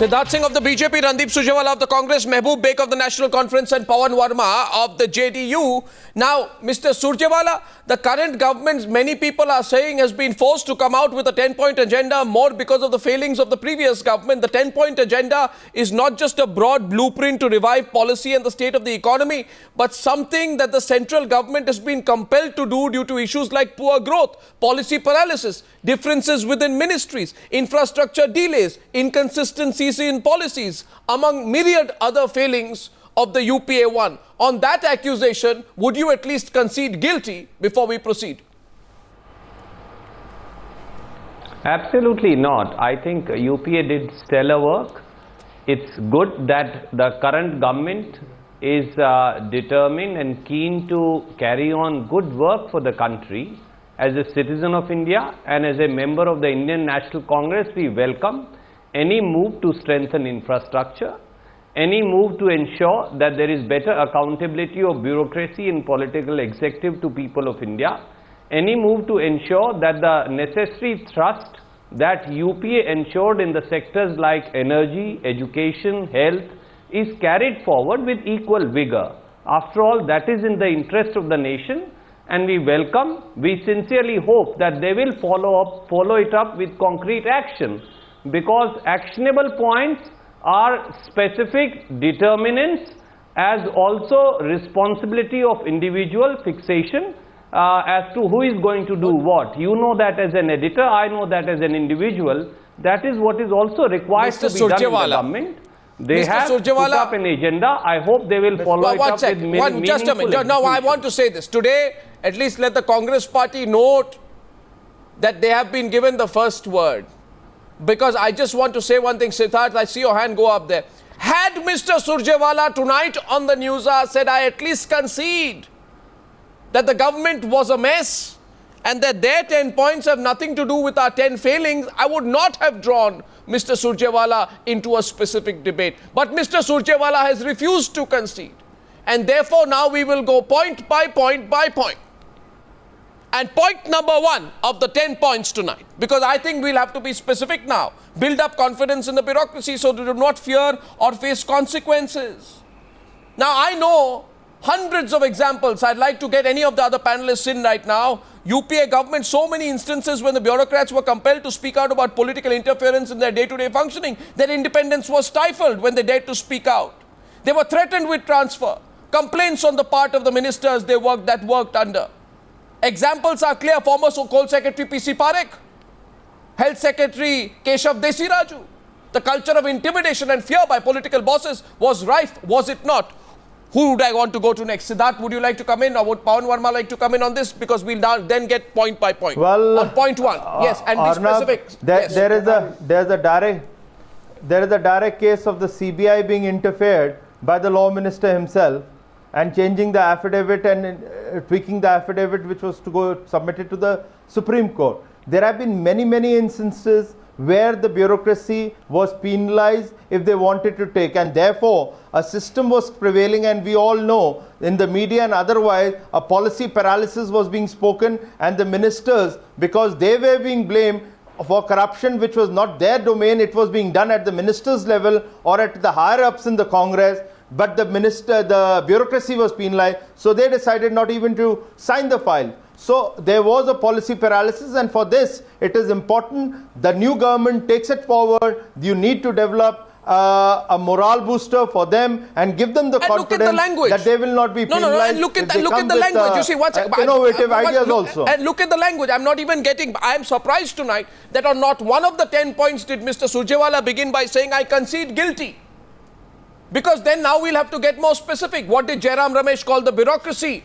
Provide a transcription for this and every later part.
Siddharth Singh of the BJP, Randeep Singh Surjewala of the Congress, Mehboob Beg of the National Conference and Pavan Verma of the JDU. Now, Mr. Surjewala, the current government, many people are saying, has been forced to come out with a 10-point agenda more because of the failings of the previous government. The 10-point agenda is not just a broad blueprint to revive policy and the state of the economy, but something that the central government has been compelled to do due to issues like poor growth, policy paralysis, differences within ministries, infrastructure delays, inconsistencies in policies, among myriad other failings of the UPA-1. On that accusation, would you at least concede guilty before we proceed? Absolutely not. I think UPA did stellar work. It's good that the current government is determined and keen to carry on good work for the country. As a citizen of India and as a member of the Indian National Congress, we welcome any move to strengthen infrastructure, any move to ensure that there is better accountability of bureaucracy and political executive to people of India, any move to ensure that the necessary thrust that UPA ensured in the sectors like energy, education, health is carried forward with equal vigor. After all, that is in the interest of the nation, and we sincerely hope that they will follow it up with concrete action, because actionable points are specific determinants as also responsibility of individual fixation as to who is going to do what. You know that as an editor, I know that as an individual. That is what is also required to be done in the government. They have put up an agenda. I hope they will follow it up with meaningful. Just a minute. No, I want to say this. Today, at least let the Congress party note that they have been given the first word. Because I just want to say one thing, Siddharth, I see your hand go up there. Had Mr. Surjewala tonight on the Newshour said, I at least concede that the government was a mess and that their 10 points have nothing to do with our 10 failings, I would not have drawn Mr. Surjewala into a specific debate. But Mr. Surjewala has refused to concede. And therefore, now we will go point by point by point. And point number one of the 10 points tonight, because I think we'll have to be specific now, build up confidence in the bureaucracy so they do not fear or face consequences. Now, I know hundreds of examples. I'd like to get any of the other panelists in right now. UPA government, so many instances when the bureaucrats were compelled to speak out about political interference in their day-to-day functioning. Their independence was stifled when they dared to speak out. They were threatened with transfer. Complaints on the part of the ministers they worked under. Examples are clear. Former Coal Secretary P.C. Parekh, Health Secretary Keshav Desiraju. The culture of intimidation and fear by political bosses was rife, was it not? Who would I want to go to next? Siddharth, would you like to come in, or would Pavan Verma like to come in on this? Because we'll now then get point by point. Well, on point one, yes, and Arnab, be specific. There is a direct case of the CBI being interfered by the law minister himself and changing the affidavit and tweaking the affidavit which was to go submitted to the Supreme Court. There have been many instances where the bureaucracy was penalized if they wanted to take, and therefore a system was prevailing, and we all know in the media and otherwise a policy paralysis was being spoken, and the ministers, because they were being blamed for corruption which was not their domain, it was being done at the ministers level or at the higher ups in the Congress, but the bureaucracy was penalized, so they decided not even to sign the file. So there was a policy paralysis, and for this it is important the new government takes it forward. You need to develop a morale booster for them and give them the confidence that they will not be penalized. And look at the language. You see, what's innovative ideas also. And look at the language. I am surprised tonight that on not one of the 10 points did Mr. Surjewala begin by saying, I concede guilty. Because then now we'll have to get more specific. What did Jairam Ramesh call the bureaucracy?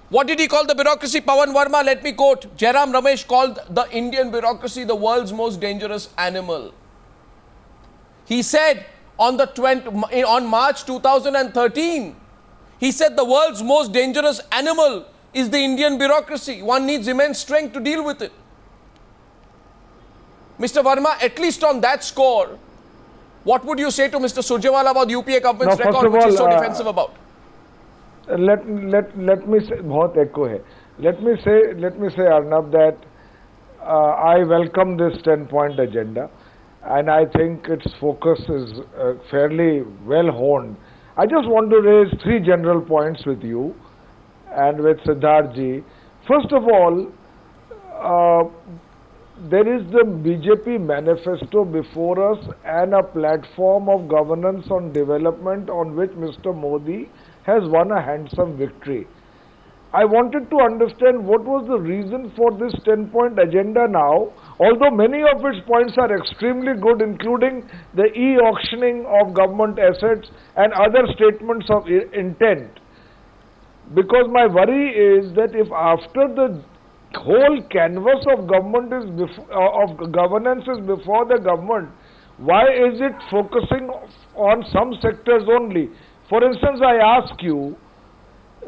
What did he call the bureaucracy? Pavan Verma, let me quote. Jairam Ramesh called the Indian bureaucracy the world's most dangerous animal. He said on March 2013, he said the world's most dangerous animal is the Indian bureaucracy. One needs immense strength to deal with it. Mr. Verma, at least on that score, what would you say to Mr. Surjewala about the UPA government's record, which is so defensive about? Let me say, बहुत echo है. Let me say, Arnab, that I welcome this 10-point agenda. and I think its focus is fairly well honed. I just want to raise three general points with you and with Siddharth ji. First of all, there is the BJP manifesto before us and a platform of governance on development on which Mr. Modi has won a handsome victory. I wanted to understand what was the reason for this 10-point agenda now, although many of its points are extremely good, including the e-auctioning of government assets and other statements of intent. Because my worry is that if after the whole canvas of government of governance is before the government, why is it focusing on some sectors only? For instance, I ask you,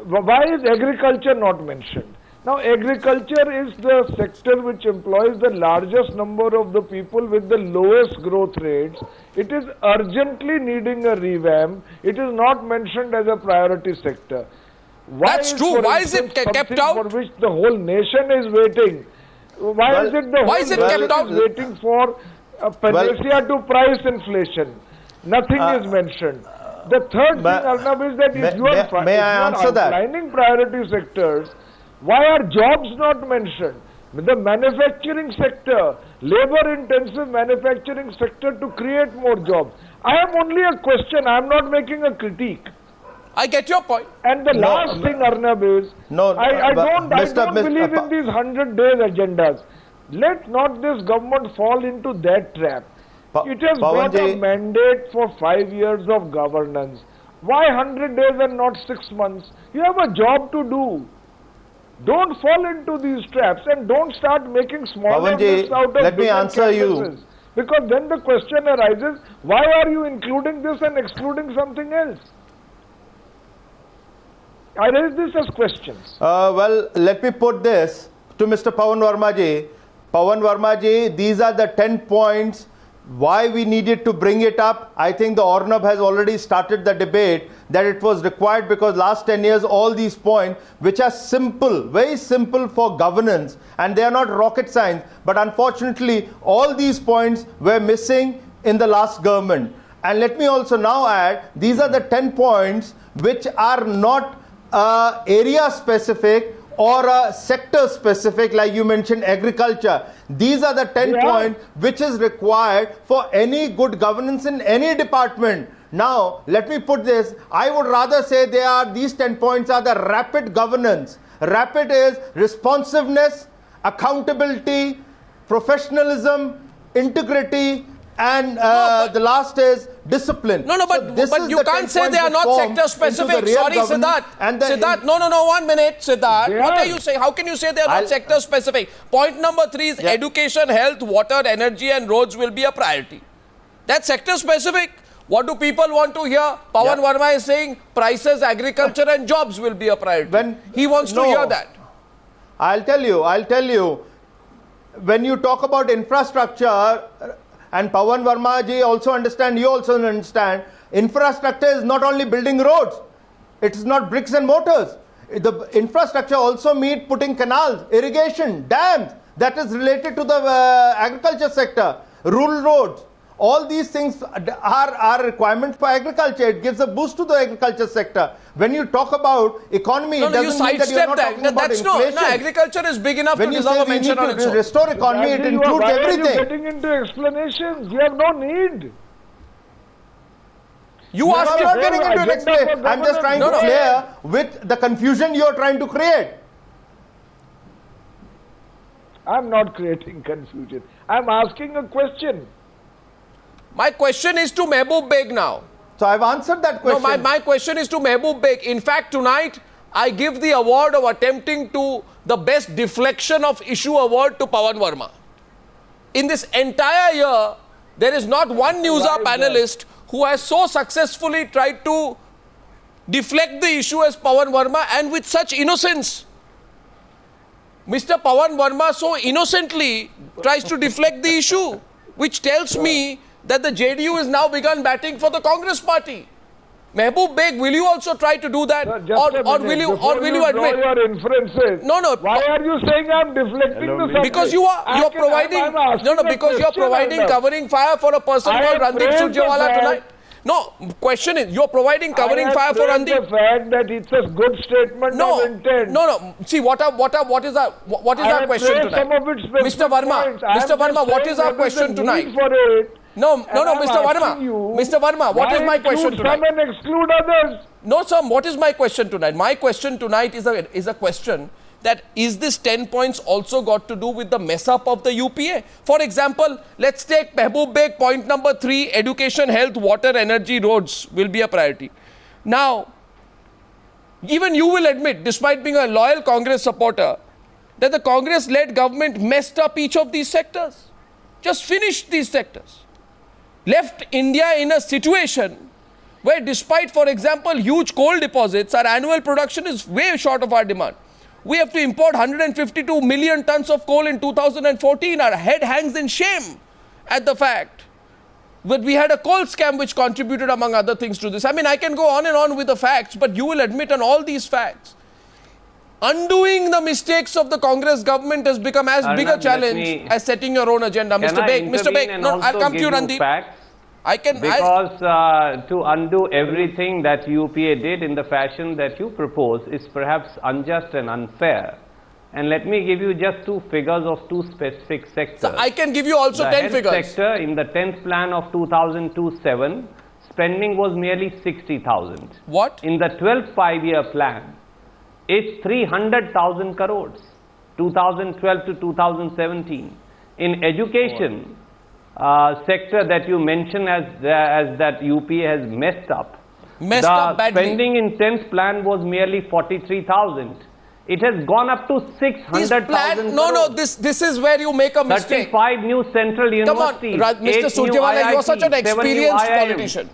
why is agriculture not mentioned? Now, agriculture is the sector which employs the largest number of the people with the lowest growth rates. It is urgently needing a revamp. It is not mentioned as a priority sector. Why That's true. Why is it kept out? For which the whole nation is waiting. Why is it the whole nation is waiting for panacea to price inflation? Nothing is mentioned. The third thing, Arnab, is that if you are outlining priority sectors, why are jobs not mentioned? The manufacturing sector, labor-intensive manufacturing sector to create more jobs. I have only a question. I am not making a critique. I get your point. And the last thing, Arnab, is I don't believe in these 100 days agendas. Let not this government fall into that trap. It has got a mandate for 5 years of governance. Why 100 days and not 6 months? You have a job to do. Don't fall into these traps and don't start making smaller lists out of let me answer you. Because then the question arises, why are you including this and excluding something else? I raise this as questions. Well, let me put this to Mr. Pavan Verma ji. Pavan Verma ji, these are the 10 points. Why we needed to bring it up? I think the Arnab has already started the debate that it was required because last 10 years all these points which are simple, very simple for governance, and they are not rocket science, but unfortunately all these points were missing in the last government. And let me also now add, these are the 10 points which are not area specific or sector specific, like you mentioned agriculture. These are the 10 points which is required for any good governance in any department. Now, let me put this, I would rather say these 10 points are the rapid governance. Rapid is responsiveness, accountability, professionalism, integrity, and the last is discipline. But you can't say they are not sector specific. Sorry, Siddharth. Siddharth, no, 1 minute, Siddharth. What are you saying? How can you say they are not sector specific? Point number 3 is education, health, water, energy and roads will be a priority. That's sector specific. What do people want to hear? Pavan Verma is saying prices, agriculture and jobs will be a priority. He wants to hear that. I'll tell you, when you talk about infrastructure, and Pavan Verma ji also understand, you also understand, infrastructure is not only building roads, it is not bricks and mortars. The infrastructure also means putting canals, irrigation, dams, that is related to the agriculture sector, rural roads. All these things are requirements for agriculture. It gives a boost to the agriculture sector. When you talk about economy, it doesn't mean that you're not talking about inflation. No, agriculture is big enough to deserve a mention on its own. Restore economy, it includes everything. Why are you getting into explanations? You have no need. You asked I'm not getting into an explanation. I'm just trying to clear with the confusion you're trying to create. I'm not creating confusion. I'm asking a question. My question is to Mehboob Beg now. So I've answered that question. No, my question is to Mehboob Beg. In fact, tonight, I give the award of attempting to the best deflection of issue award to Pavan Verma. In this entire year, there is not one Newshour panelist who has so successfully tried to deflect the issue as Pavan Verma, and with such innocence. Mr. Pavan Verma so innocently tries to deflect the issue, which tells me that the JDU has now begun batting for the Congress party. Mehboob Beg, will you also try to do that? Or will you admit? Draw your inferences. No. Why are you saying I'm deflecting the subject? Because you're providing because you're providing covering fire for a person called Randeep Surjewala tonight. No, question is, you're providing covering fire for Randeep. The fact that it's a good statement of intent. No. See, what is our question tonight? Mr. Verma, what is our question tonight? No, Mr. Verma, what is my question tonight? Some and exclude others. No, sir, what is my question tonight? My question tonight is a question that is this 10 points also got to do with the mess up of the UPA? For example, let's take Mehboob Beg, point number 3, education, health, water, energy, roads will be a priority. Now, even you will admit, despite being a loyal Congress supporter, that the Congress-led government messed up each of these sectors. Just finished these sectors. Left India in a situation where despite, for example, huge coal deposits, our annual production is way short of our demand. We have to import 152 million tons of coal in 2014. Our head hangs in shame at the fact that we had a coal scam which contributed, among other things, to this. I mean, I can go on and on with the facts, but you will admit on all these facts, undoing the mistakes of the Congress government has become as big a challenge as setting your own agenda. Mr. Beg, no, I'll come to you, Randeep. Because to undo everything that UPA did in the fashion that you propose is perhaps unjust and unfair. And let me give you just 2 figures of 2 specific sectors. So I can give you also 10 figures. The health sector, in the 10th plan of 2002-7, spending was merely 60,000. What? In the 12th 5-year plan, it's 300,000 crores, 2012 to 2017. In education, sector that you mention as that UPA has messed up. Messed up badly. Spending in 10th plan was merely 43,000. It has gone up to 600,000. No, this is where you make a mistake. 35 new central universities. Come on, Mr. Surjewala, you are such an experienced politician.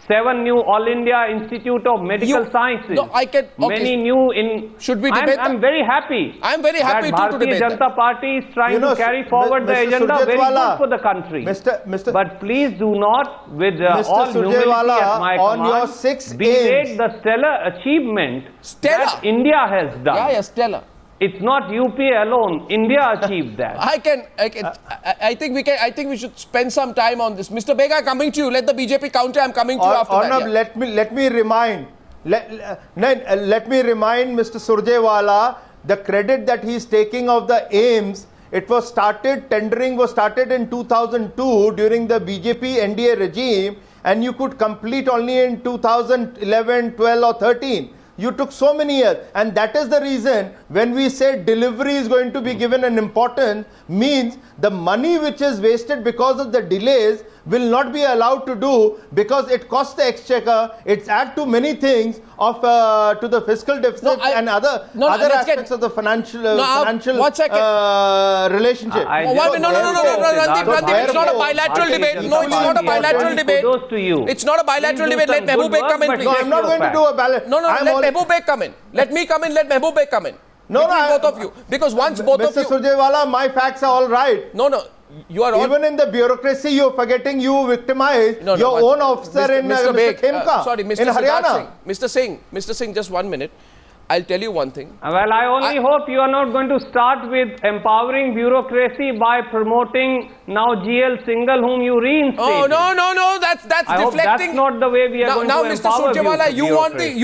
7 new All India Institute of Medical Sciences. No, I can. Okay. Many new in. Should we debate? I'm very happy. I'm very happy that to debate. Bharatiya Janata Party is trying to carry forward the agenda very good for the country. But please do not, with all humility at my command, berate the stellar achievement that India has done. Yeah, stellar. It's not UPA alone. India achieved that. I think we should spend some time on this. Mr. Beg, I'm coming to you. Let the BJP counter. I'm coming to you after that. Arnab, let me remind Mr. Surjewala the credit that he is taking of the aims. It was started, tendering was started in 2002 during the BJP NDA regime, and you could complete only in 2011, 12 or 13. You took so many years, and that is the reason when we say delivery is going to be given an importance, means the money which is wasted because of the delays will not be allowed to do, because it costs the exchequer, it's add to many things of to the fiscal deficit and other aspects of the financial relationship. Randeep, it's not a bilateral debate. No, it's not a bilateral debate. It's not a bilateral debate. Let Mehboob Beg come in, please. No, I'm not going to do a bilateral. No, let Mehboob Beg come in. Let me come in, let Mehboob Beg come in. Both of you. Because once both of you... Mr. Surjewala, my facts are all right. No. You are even in the bureaucracy, you're forgetting you victimized your own officer in Mr. Khemka in Haryana. Mr. Singh, just 1 minute. I'll tell you one thing. Well, I only hope you are not going to start with empowering bureaucracy by promoting now GL Singhal, whom you reinstate. Oh, no, that's deflecting. Hope that's not the way we are going to empower Mr. Surjewala, you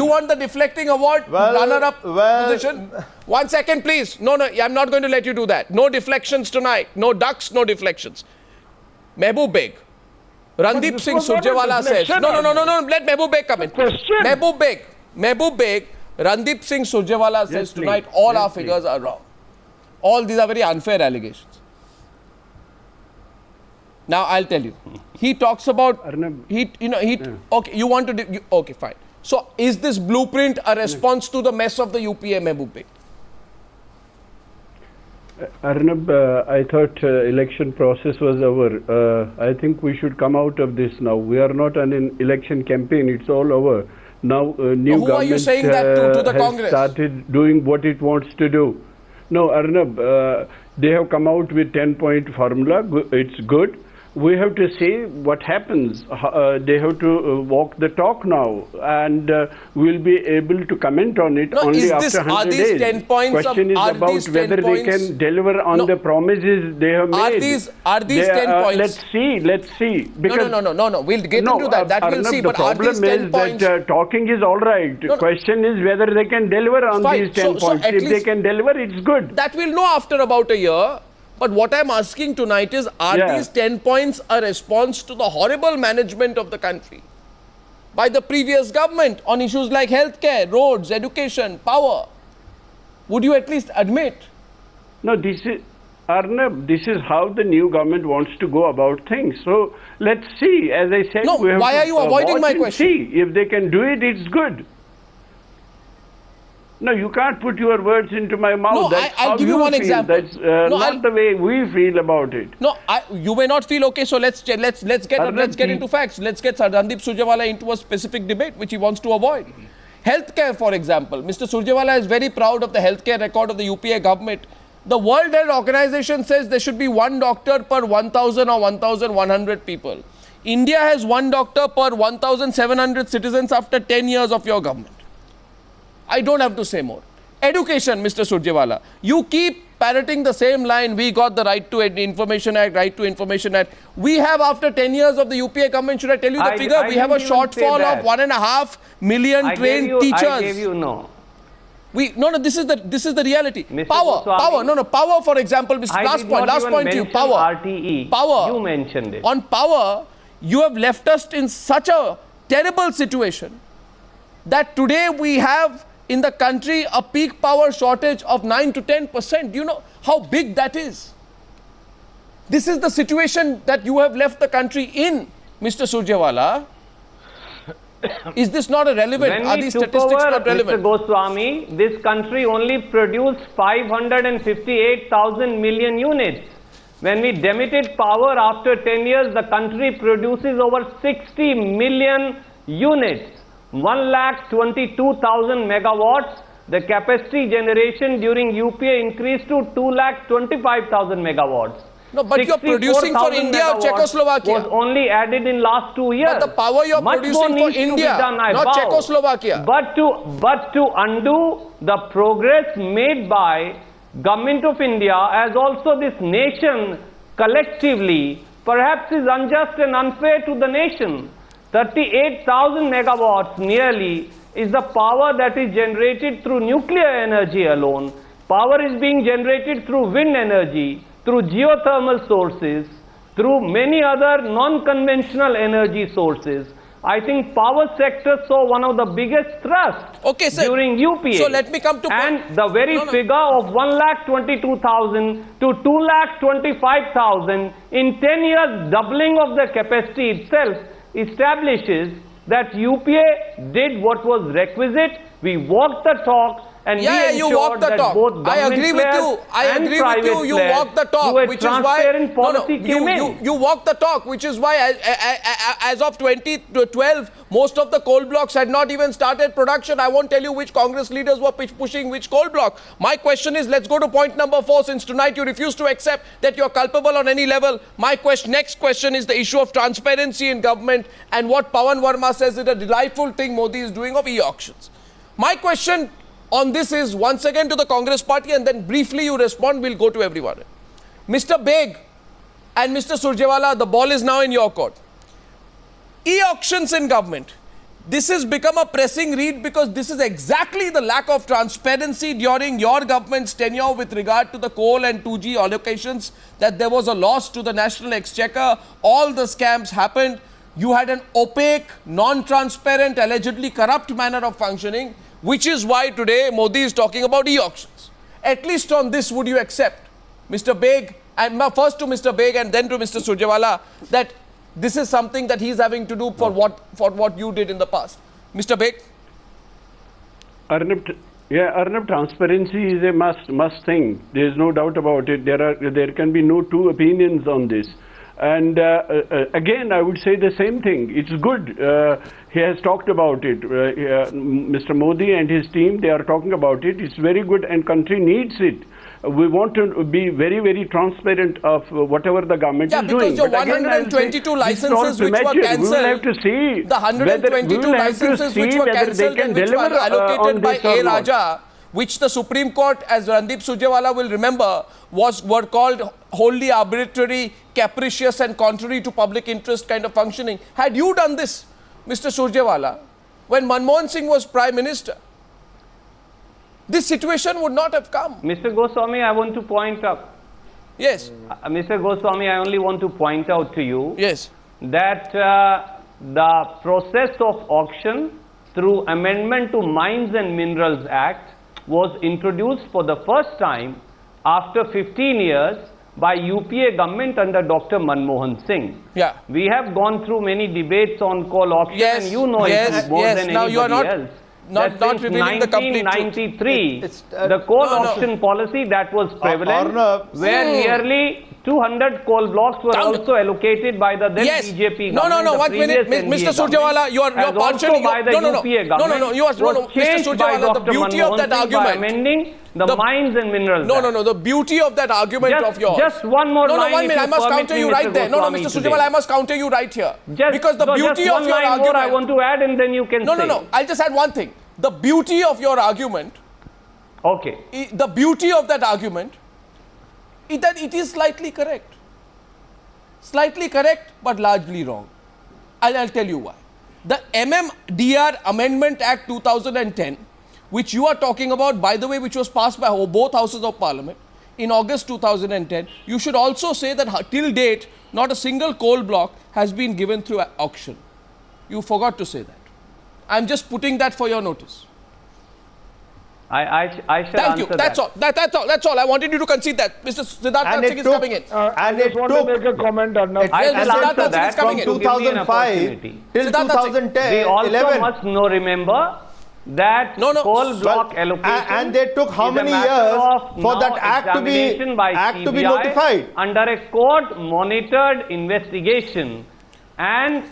want the deflecting award, runner-up position? 1 second, please. No, I'm not going to let you do that. No deflections tonight. No ducks, no deflections. Mehboob Beg. Randeep Singh Surjewala says... No. Let Mehboob Beg come in. Mehboob Beg. Randeep Singh Surjewala says tonight all our figures are wrong. All these are very unfair allegations. Now I'll tell you. He talks about Arnab. Okay, you want to okay, fine. So is this blueprint a response to the mess of the UPA, Mehboob Beg? Arnab, I thought election process was over. I think we should come out of this now. We are not on an election campaign. It's all over. Now new who are you saying that to the has Congress? Started doing what it wants to do. No, Arnab, they have come out with 10-point formula. It's good. we have to say what happens. They have to walk the talk now, and we'll be able to comment on it only after 100 days. 10 points Question is about whether they can deliver on the promises they have made. Are these 10 points? Let's see. Because No. We'll get into that. That we'll see. But are these 10 points? That talking is all right. Question is whether they can deliver on these 10 points. If they can deliver, it's good. That we'll know after about a year. But what I'm asking tonight is, are these 10 points a response to the horrible management of the country by the previous government on issues like healthcare, roads, education, power? Would you at least admit? No, this is, Arnab, this is how the new government wants to go about things. So let's see. As I said, we have why are you avoiding my question? See if they can do it, it's good. No, you can't put your words into my mouth. No, That's I'll how give you one feel. example. That's not the way we feel about it. No, you may not feel okay. So let's get into facts. Let's get Randeep Surjewala into a specific debate which he wants to avoid. Healthcare, for example, Mr. Surjewala is very proud of the healthcare record of the UPA government. The World Health Organization says there should be one doctor per 1,000 or 1,100 people. India has one doctor per 1,700 citizens after 10 years of your government. I don't have to say more. Education, Mr. Surjewala. You keep parroting the same line, we got the Right to Information Act, Right to Information Act. We have, after 10 years of the UPA government, should I tell you the figure? We have a shortfall of 1.5 million trained teachers. I gave you no. This is the reality. Mr. Power, Goswami, power, for example, last point to you, power. RTE. Power. You mentioned it. On power, you have left us in such a terrible situation that today we have in the country a peak power shortage of 9 to 10%. Do you know how big that is? This is the situation that you have left the country in, Mr. Surjewala. Is this not relevant? Are these statistics not relevant? Mr. Goswami, this country only produced 558,000 million units. When we demitted power after 10 years, the country produces over 60 million units. 1,22,000 megawatts. The capacity generation during UPA increased to 2,25,000 megawatts. No, but you're producing for India or Czechoslovakia. Was only added in last 2 years. But the power you're producing for India, not Czechoslovakia. But to undo the progress made by Government of India, as also this nation collectively, perhaps is unjust and unfair to the nation. 38,000 megawatts nearly is the power that is generated through nuclear energy alone. Power is being generated through wind energy, through geothermal sources, through many other non-conventional energy sources. I think power sector saw one of the biggest thrusts during UPA. So let me come to and the very figure of 1,22,000 to 2,25,000 in 10 years, doubling of the capacity itself establishes that UPA did what was requisite. We walked the talk, and we ensured that both government players you walked the talk, which is why you walked the talk, which is why as of 2012 most of the coal blocks had not even started production. I won't tell you which Congress leaders were pushing which coal block. My question is, let's go to point number 4, since tonight you refuse to accept that you're culpable on any level. My next question is the issue of transparency in government and what Pavan Verma says is a delightful thing Modi is doing of e-auctions. My question on this is once again to the Congress party, and then briefly you respond, we'll go to everyone. Mr. Beg and Mr. Surjewala, the ball is now in your court. E-auctions in government. This has become a pressing read because this is exactly the lack of transparency during your government's tenure with regard to the coal and 2G allocations, that there was a loss to the national exchequer, all the scams happened. You had an opaque, non-transparent, allegedly corrupt manner of functioning, which is why today Modi is talking about e-auctions. At least on this, would you accept, Mr. Beg, and first to Mr. Beg and then to Mr. Surjewala, that this is something that he's having to do for what you did in the past? Mr. Beg? Arnab, transparency is a must thing. There is no doubt about it. There can be no two opinions on this. And again, I would say the same thing. It's good. He has talked about it. Mr. Modi and his team, they are talking about it. It's very good, and country needs it. we want to be very, very transparent of whatever the government is doing. Because your But again, I'll say 122 it's not licenses which were premature. cancelled, We will have to see the 122 licenses which were cancelled and which were allocated by A. Raja, which the Supreme Court, as Randeep Surjewala will remember, were called wholly arbitrary, capricious and contrary to public interest kind of functioning. Had you done this, Mr. Surjewala, when Manmohan Singh was Prime Minister, this situation would not have come. Mr. Goswami, I want to point out. Yes. Mr. Goswami, I only want to point out to you Yes. that the process of auction through amendment to Mines and Minerals Act was introduced for the first time after 15 years by UPA government under Dr. Manmohan Singh. Yeah. We have gone through many debates on coal auction, Yes, and you know yes, it more yes. than Now you are anybody not- else. not That since revealing the complete truth. 1993, It's, the coal no, no. auction policy that was prevalent, Arnab. where nearly 200 coal blocks were Count. also allocated by the then Yes. BJP No, government. no, the 1 minute. previous NDA Mr. Surjewala, you are as also partially... by the no, no, no. UPA No, government. no, no. You are... No, no. was Mr. changed by Surjewala, the Dr. beauty of that Manmohan Singh by argument... amending the Mines and Minerals No, Act. no, no. The beauty of that argument Just- of yours... just one more no, line No, 1 if minute. you I must permit counter me, you Mr. right there. No, no, Goswami, Mr. today. Surjewala, I must counter you right here. Just, because the beauty just of your one line argument... more I want to add, and then you can No, say. no, no. I'll just add one thing. The beauty of your argument... Okay. The beauty of that argument is that it is slightly correct. Slightly correct, but largely wrong. I'll tell you why. The MMDR Amendment Act 2010, which you are talking about, by the way, which was passed by both houses of parliament in August 2010, you should also say that till date, not a single coal block has been given through auction. You forgot to say that. I'm just putting that for your notice. I shall Thank you. answer That's that. all. That's all. I wanted you to concede that. Mr. Siddharth And Nath it Singh is took- coming in. I And just it want to took- make a comment, Arnab. It- I Well, shall Siddharth answer Nath Singh is that coming from in. to give me an 2005 opportunity. till Siddharth Nath Singh. 2010, We also 11. must remember that No, no. coal block Well, allocation and they took how is a many matter years of for now that act to be examination by CBI notified? under a court-monitored investigation, and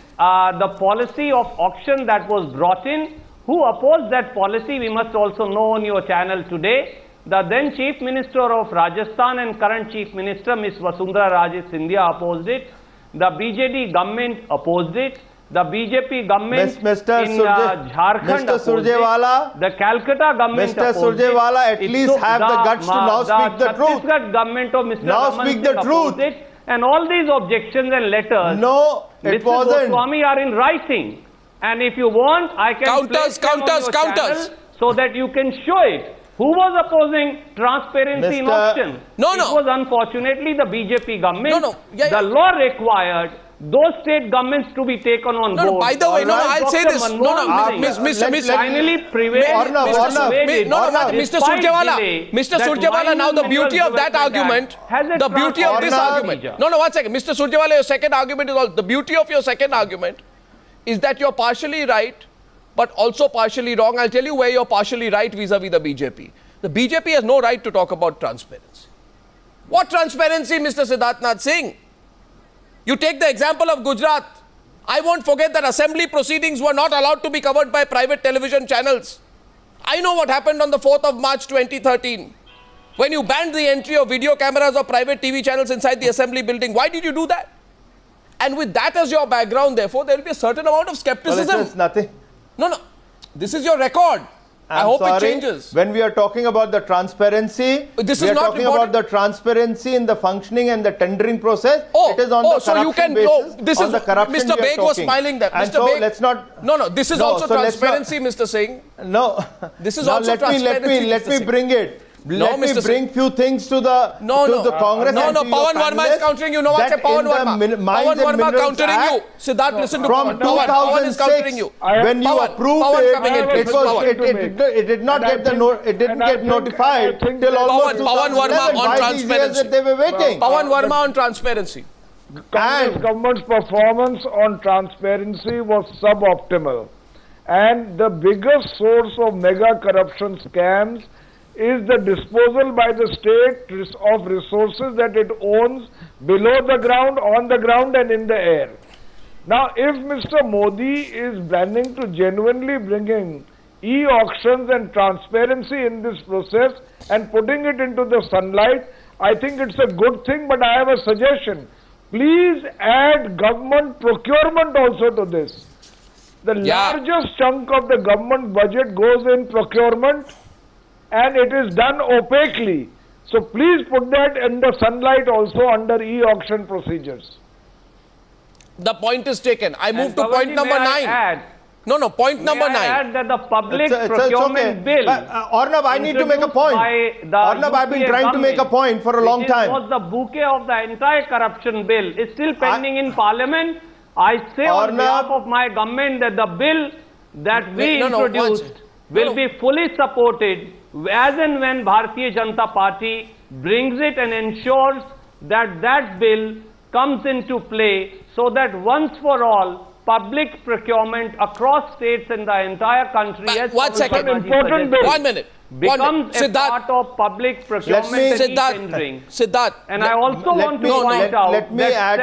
the policy of auction that was brought in. Who opposed that policy? We must also know on your channel today. The then Chief Minister of Rajasthan and current Chief Minister, Ms. Vasundhara Raje Scindia, opposed it. The BJD government opposed it. The BJP government Mr. in Surje- Jharkhand Mr. opposed Surjewala, it. The Calcutta government Mr. opposed Surjewala, it. at It least took have the guts to now speak the truth. Chhattisgarh government of Mr. Now Raman speak the Singh opposed truth. it. And all these objections and letters, No, it Mr. wasn't. Goswami, are in writing. And if you want, I can Counters, place them on your counters. channel so that you can show it. Who was opposing transparency in Mr. auction? No, It no. was unfortunately the BJP government. No, no. Yeah, yeah. The law required those state governments to be taken on No, board. no, by the way, no, no, I'll say Dr. this. No, Manmohan no, Singh Miss, finally prevailed. Arnab, was Arnab, persuaded, no, no, Arnab, Mr. despite Surjewala, delay, Mr. that Surjewala, now the Mines and beauty of that Minerals argument, Act has a the beauty of this Arnab. argument. No, no, 1 second. Mr. Surjewala, your second argument is all, the beauty of your second argument is that you're partially right, but also partially wrong. I'll tell you where you're partially right vis-a-vis the BJP. The BJP has no right to talk about transparency. What transparency, Mr. Siddharth Nath Singh? You take the example of Gujarat. I won't forget that assembly proceedings were not allowed to be covered by private television channels. I know what happened on the 4th of March 2013 when you banned the entry of video cameras or private TV channels inside the assembly building. Why did you do that? And with that as your background, therefore, there will be a certain amount of Well, skepticism. it's nothing. No, no. This is your record. I hope it changes. When we are talking about the transparency, This we is are not talking important. about the transparency in the functioning and the tendering process. Oh, it is on the so you corruption can basis. this on is the corruption Mr. we are Beg was talking. smiling there. And Mr. so Beg, let's not. No, this is No, also so let's not- transparency, Mr. Singh. No. This is now also transparency, let Mr. me Singh. bring it. Let me Mr. bring few things to the the Congress. No, and no, to your Pavan Verma is panelists countering you. No one that said Pavan in the Verma. Mines Pavan and Verma Minerals countering you. Act, Siddharth, listen to from Pavan. Pavan is countering 2006, you. when you Pavan, approved Pavan it, coming in, it please. was Pavan. it did not get it didn't get notified till almost Pavan Verma 2011. on Why these years transparency. that they were waiting? Pavan Verma on transparency. Congress government's performance on transparency was suboptimal, and the biggest source of mega corruption scams is the disposal by the state of resources that it owns below the ground, on the ground and in the air. Now, if Mr. Modi is planning to genuinely bring in e-auctions and transparency in this process and putting it into the sunlight, I think it's a good thing, but I have a suggestion. Please add government procurement also to this. The largest chunk of the government budget goes in procurement and it is done opaquely. So please put that in the sunlight also under e-auction procedures. The point is taken. I move to point number 9. No, point number 9. Add that the public procurement bill. Arnab, I need to make a point. Arnab, I've been trying to make a point for a long time. Was the bouquet of the entire corruption bill is still pending in Parliament. I say on behalf of my government that the bill that we introduced will be fully supported as and when Bharatiya Janata Party brings it and ensures that that bill comes into play so that once for all public procurement across states in the entire country as 1 second. 1 minute. Becomes a part of public procurement and e-tendering. Siddharth. And I also want to point out that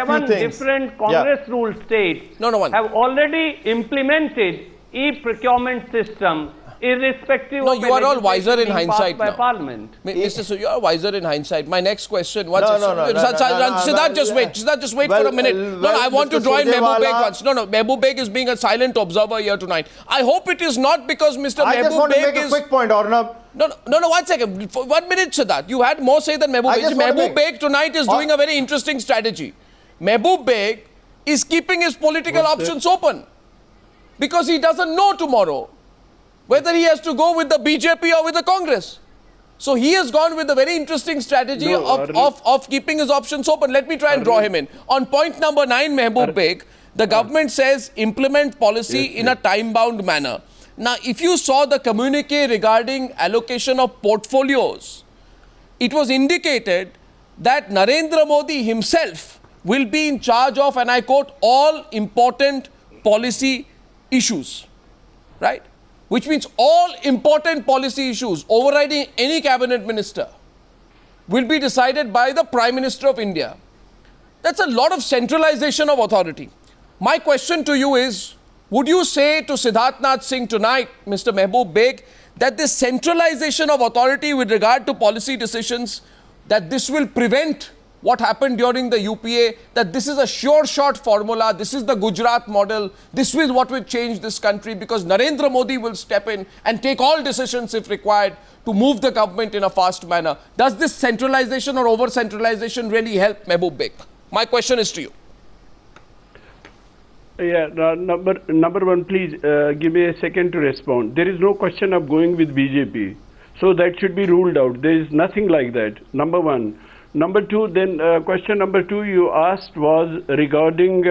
7 different Congress-ruled states have already implemented e-procurement system irrespective of you are all wiser in hindsight by now. Parliament. Mr. you are wiser in hindsight. My next question. Siddharth, just wait. Siddharth, just wait for a minute. I want to join Mehboob Beg once. Mehboob Beg is being a silent observer here tonight. I hope it is not because Mr. Mehboob Beg is... I just want to make a quick point, Arnab. No, 1 second. For 1 minute, Siddharth. You had more say than Mehboob Beg. Mehboob Beg tonight is doing a very interesting strategy. Mehboob Beg is keeping his political options open because he doesn't know tomorrow whether he has to go with the BJP or with the Congress. So he has gone with a very interesting strategy of keeping his options open. Let me try and draw him in. On point number 9, Mehboob Beg, the government says implement policy in a time-bound manner. Now, if you saw the communique regarding allocation of portfolios, it was indicated that Narendra Modi himself will be in charge of, and I quote, all important policy issues, right? Which means all important policy issues overriding any cabinet minister will be decided by the Prime Minister of India. That's a lot of centralization of authority. My question to you is, would you say to Siddharth Nath Singh tonight, Mr. Mehboob Beg, that this centralization of authority with regard to policy decisions, that this will prevent what happened during the UPA, that this is a sure shot formula, this is the Gujarat model, this is what will change this country because Narendra Modi will step in and take all decisions if required to move the government in a fast manner. Does this centralization or over-centralization really help, Mehboob Beg? My question is to you. Yeah, number one, please give me a second to respond. There is no question of going with BJP. So that should be ruled out. There is nothing like that, number one. Number two, then question number 2 you asked was regarding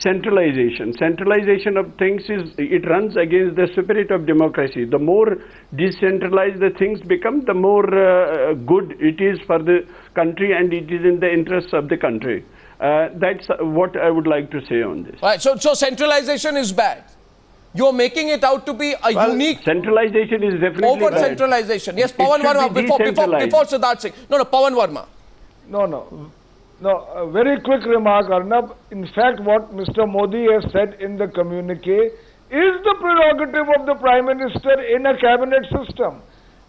centralization. Centralization of things it runs against the spirit of democracy. The more decentralized the things become, the more good it is for the country and it is in the interests of the country. That's what I would like to say on this. Right, so centralization is bad. You're making it out to be a unique... Centralization is definitely over-centralization. Yes, Pavan Verma, before Siddharth Singh. No, Pavan Verma. No, a very quick remark, Arnab. In fact, what Mr. Modi has said in the communique is the prerogative of the Prime Minister in a cabinet system.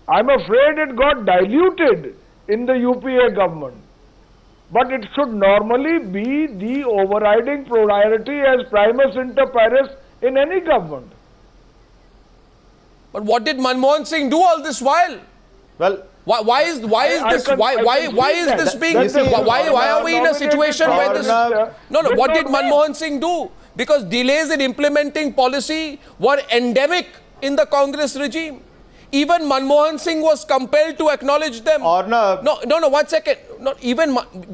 I'm afraid it got diluted in the UPA government. But it should normally be the overriding priority as primus inter pares in any government. But what did Manmohan Singh do all this while? Well, why are we in a situation where this... What did Manmohan Singh do? Because delays in implementing policy were endemic in the Congress regime. Even Manmohan Singh was compelled to acknowledge them. Arnab. No, 1 second.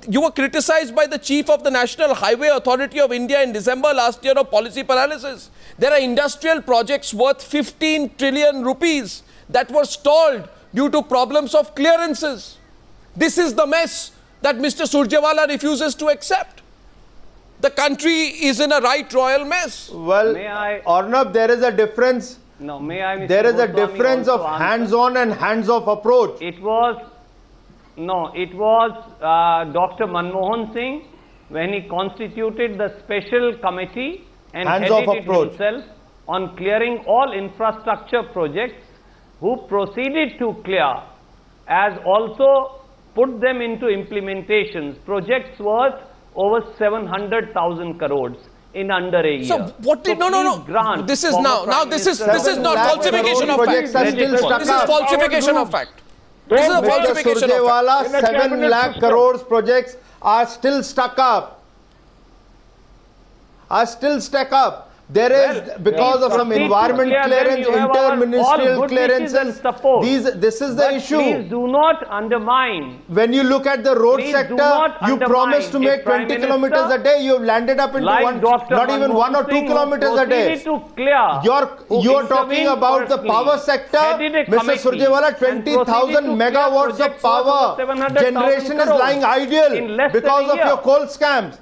You were criticized by the Chief of the National Highway Authority of India in December last year of policy paralysis. There are industrial projects worth 15 trillion rupees that were stalled due to problems of clearances. This is the mess that Mr. Surjewala refuses to accept. The country is in a right royal mess. Well, Arnab, there is a difference. No, may I, Mr. There is a Goswami difference of hands-on and hands-off approach. It was Dr. Manmohan Singh when he constituted the special committee and headed it himself on clearing all infrastructure projects, who proceeded to clear, as also put them into implementations, projects worth over 700,000 crores in under a year. So what did, no. This is this is not falsification of fact. This is falsification of fact. This is a falsification of fact. 7 lakh crores projects are still stuck up. There is, because of some environment clearance, interministerial clearances, this is the issue. Please do not undermine. When you look at the road sector, you promised to make 20 kilometers a day, you have landed up into not even 1 or 2 kilometers a day. You're talking about the power sector, Mr. Surjewala. 20,000 megawatts of power generation is lying idle because of your coal scams.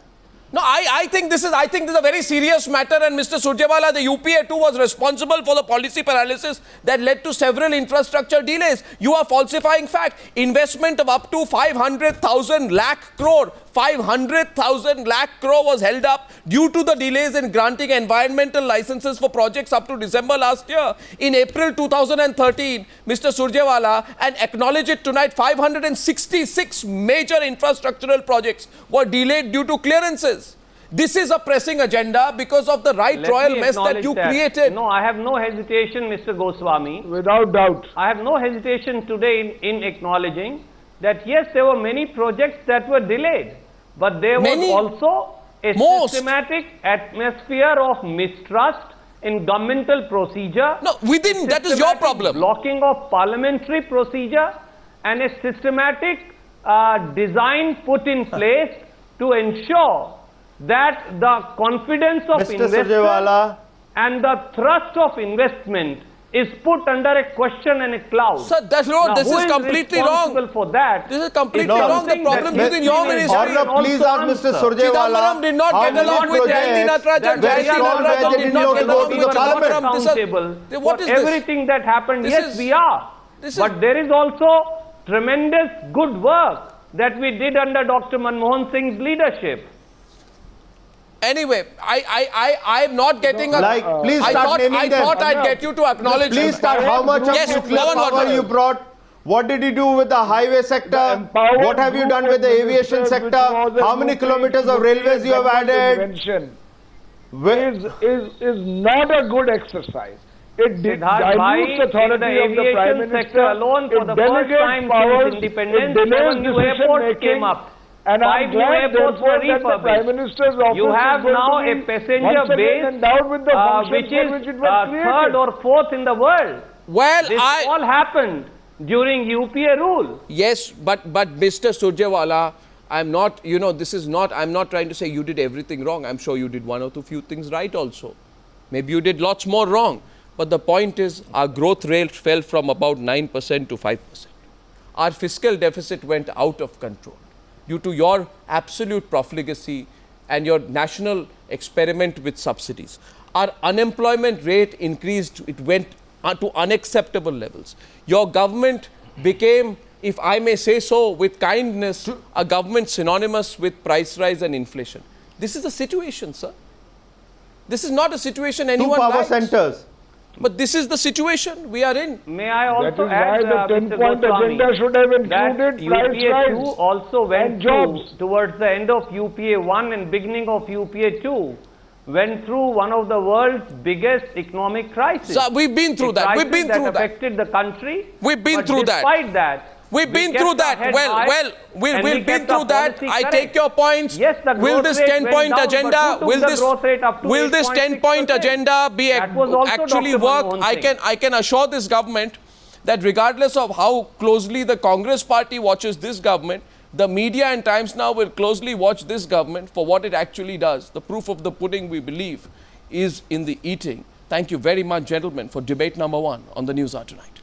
No, I think this is a very serious matter, and Mr. Surjewala, the UPA too was responsible for the policy paralysis that led to several infrastructure delays. You are falsifying fact. Investment of up to 500,000 lakh crore. 500,000 lakh crore was held up due to the delays in granting environmental licenses for projects up to December last year. In April 2013, Mr. Surjewala, and acknowledge it tonight, 566 major infrastructural projects were delayed due to clearances. This is a pressing agenda because of the royal mess that you created. No, I have no hesitation, Mr. Goswami. Without doubt. I have no hesitation today in acknowledging that yes, there were many projects that were delayed, but there was also a systematic atmosphere of mistrust in governmental procedure. No, that is your problem. Blocking of parliamentary procedure and a systematic design put in place to ensure that the confidence of investors and the thrust of investment is put under a question and a cloud. Sir, this is completely wrong. For that? This is completely wrong. The problem within your ministry. Arnab, please ask Mr. Surjewala. Did not get along with Jayanti Natarajan. Jayanti Natarajan did not get along with Parliament. What is everything that happened? Yes, we are. But there is also tremendous good work that we did under Dr. Manmohan Singh's leadership. Anyway, I'm not getting a... please start naming them. I thought I'd get you to acknowledge... Please start. How much of nuclear power you brought? What did you do with the highway sector? What have you done with the aviation sector? How many kilometers of railways you have added? Is not a good exercise. It dilutes authority of the Prime Minister. Alone for the first time since independence, 7 new airports came up. And 5 new airports were refurbished. You have now a passenger base which is third or fourth in the world. Well, this all happened during UPA rule. Yes, but Mr. Surjewala, I'm not, I'm not trying to say you did everything wrong. I'm sure you did one or two few things right also. Maybe you did lots more wrong. But the point is, our growth rate fell from about 9% to 5%. Our fiscal deficit went out of control due to your absolute profligacy and your national experiment with subsidies. Our unemployment rate increased, it went to unacceptable levels. Your government became, if I may say so with kindness, a government synonymous with price rise and inflation. This is the situation, sir. This is not a situation anyone likes. 2 power centers. But this is the situation we are in. May I also add, the 10-point agenda should have included price rise also went and jobs. Towards the end of UPA 1 and beginning of UPA 2, went through one of the world's biggest economic crises. So we've been through that. We've been through that. Affected the country. We've been through that. Despite that, we've been through that. Well, we've been through that. I take your points. Yes, will this 10-point agenda, will this 10-point agenda be actually work? I can assure this government that regardless of how closely the Congress party watches this government, the media and Times Now will closely watch this government for what it actually does. The proof of the pudding, we believe, is in the eating. Thank you very much, gentlemen, for debate number 1 on the Newshour tonight.